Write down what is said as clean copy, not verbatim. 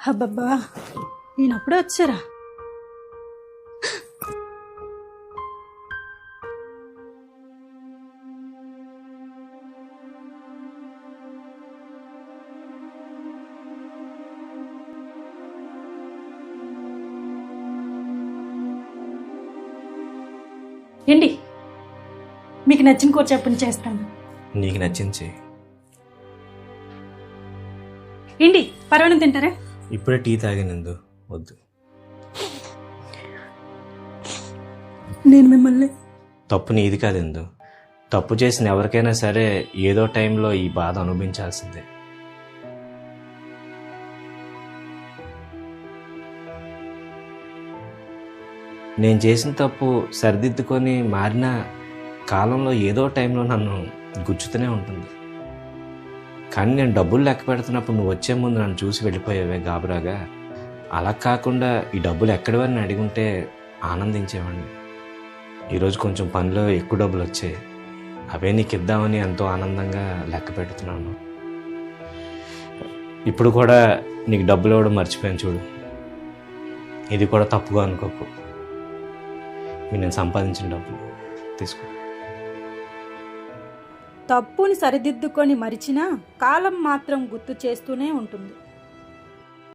అబ్బబ్బా, నేనప్పుడే వచ్చారా? ఏంటి, మీకు నచ్చిన కూర చెప్పండి, చేస్తాను. నీకు నచ్చింది. ఏంటి, పర్వాలేదు తింటారా? ఇప్పుడే టీ తాగినందు వద్దు. నేను మిమ్మల్ని తప్పు నీది కాదు ఎందు. తప్పు చేసిన ఎవరికైనా సరే ఏదో టైంలో ఈ బాధ అనుభవించాల్సిందే. నేను చేసిన తప్పు సరిదిద్దుకొని మారిన కాలంలో ఏదో టైంలో నన్ను గుచ్చుతూనే ఉంటుంది. కానీ నేను డబ్బులు లెక్క పెడుతున్నప్పుడు నువ్వు వచ్చే ముందు నన్ను చూసి వెళ్ళిపోయావే గాబరాగా. అలా కాకుండా ఈ డబ్బులు ఎక్కడివని అడిగి ఉంటే ఆనందించేవాడిని. ఈరోజు కొంచెం పనిలో ఎక్కువ డబ్బులు వచ్చాయి, అవే నీకు ఇద్దామని ఎంతో ఆనందంగా లెక్క పెడుతున్నాను. ఇప్పుడు కూడా నీకు డబ్బులు ఇవ్వడం మర్చిపోయాను చూడు. ఇది కూడా తప్పుగా అనుకోకు. నేను సంపాదించిన డబ్బులు తీసుకో. తప్పుని సరిదిద్దుకొని మరిచినా కాలం మాత్రం గుర్తు చేస్తూనే ఉంటుంది.